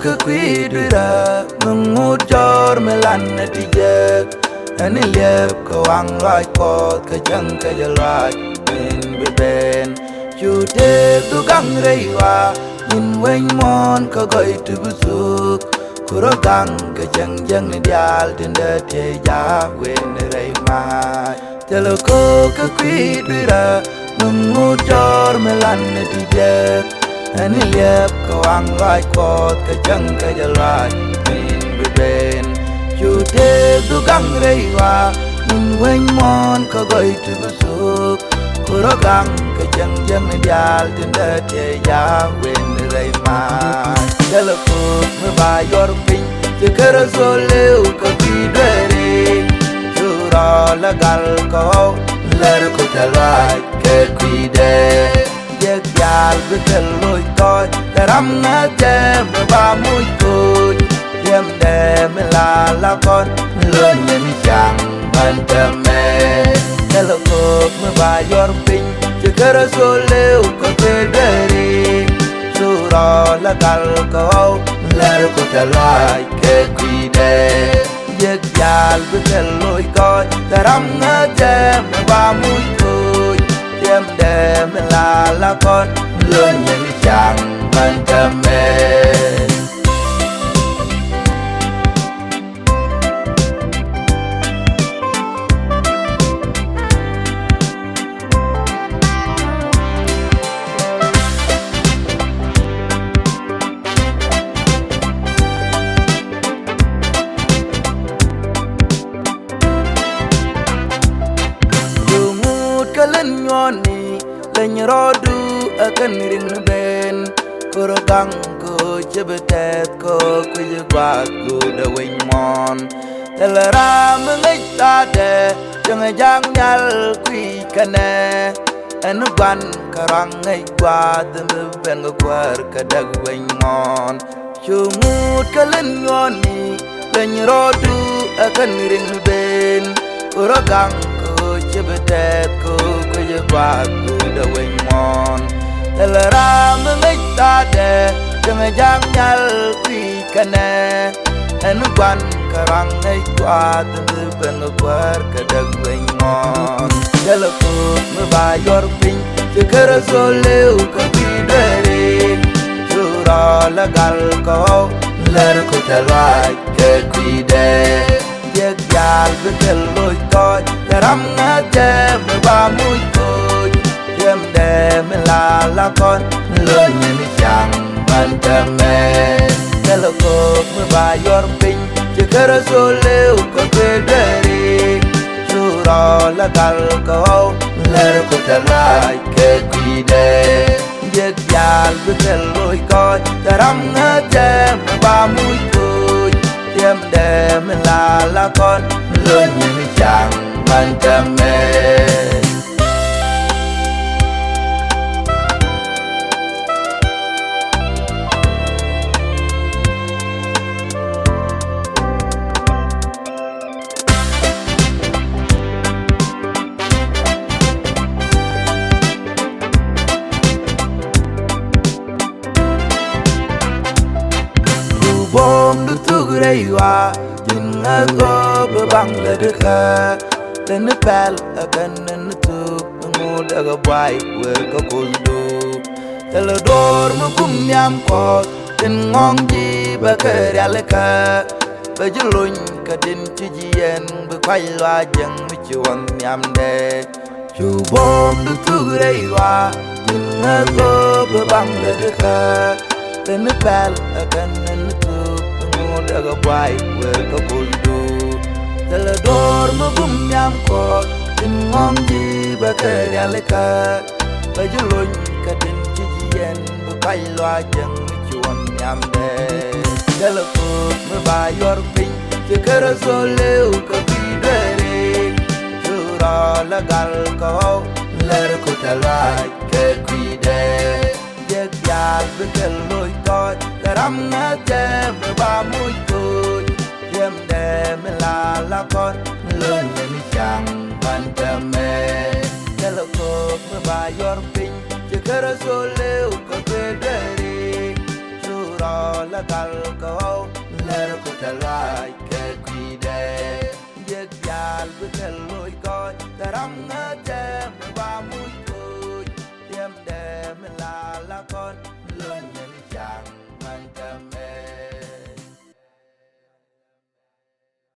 ke kuidura Mengud jor melan tijek Ani liep ke wang raj pot ke jeng ke jelaj Min beben Jude tu gang reiwa Min weng mon ke goi tu busuk Kuro gang ke jeng jeng ni dial Tinda te ja wen rei mai Telo ko ke kuidura Mengud jor melan tijek Ani liep ke wang raj pot ke jeng ke jelaj Min beben Jude tu gang reiwa Min weng mon ke goi tu busuk Kuro gang ke jeng jeng ni dial Tinda te ja wen rei mai Telo ko me ba yor ping Jekera soleu ke kuidere Jura legal ko Ler ko telai ke kuide Jek yal bekel loy toy Teram na jem ba muy kuy Yem de me la la kon Lön ni chang man teme Telo ko me ba yor ping Jekera soleu ke kuidere Jura legal ko Ler ko telai ke kuide Yek yal bekel loy koy Teram na jem ba muy kuy Yem de me la la kon Lön ni chang man teme Kalen nyoni Leny rodu akan rin ben Kuro gang ko jebetet ko kujegwak ko da weng mon Telara mengej tade Jangan jang nyal kui kane Anu gwan karang ngay gwa Tembe ben gwa kadag weng mon Shumut kalen nyoni Leny rodu akan rin ben Kuro gang Jebetet ko kujegwak ko da weng mon Telara mengej tade Jangan jang nyal kui kane Anu gwan karang ngay gwa Tembe ben gwa kadag weng mon Telo ko me ba yor ping Jekera soleu ke kuidere Jura legal ko Ler ko telai ke kuide Yek yal bekel loy toy Teram na jem ba muy kuy Yem de me la la kon Lön ni chang man teme Telo ko me ba yor ping Jekera soleu ke kuidere Jura legal ko Ler ko telai ke kuide Yek yal bekel loy koy Teram na jem ba muy kuy Yem de me la la kon Lön ni chang man teme Bom du tug reiwa Jinga go bebang le deka Tene pel akan nene tuk Ngud aga bai wer ka kuldu Telo dor mugum nyam kot Ten ngong ji bakar yaleka Bajeluny ka din tijien Bekwai lwa jeng michuang nyam de Chu bom du tug reiwa Jinga go bebang le deka Tene pel akan nene tuk Daga bai wer ka kuldu Tela dor mugum nyam kot Tin ngong ji bakar yaleka Bajeluny ka tin tijien Bekai lwa jeng michuang nyam de Tela kut me ba yor ping Jekera soleu ka kuidere Jura legal ko Ler ko telai ke kuide Yek yal bekel loy toy Teram na jem ba muy kuy Yem de me la la kon Lön ni chang man teme Telo ko me ba yor ping Jekera soleu ka kuidere Jura la gal ko ler ko talai ke kwide yek yal betel loy ko taram ngate ba mu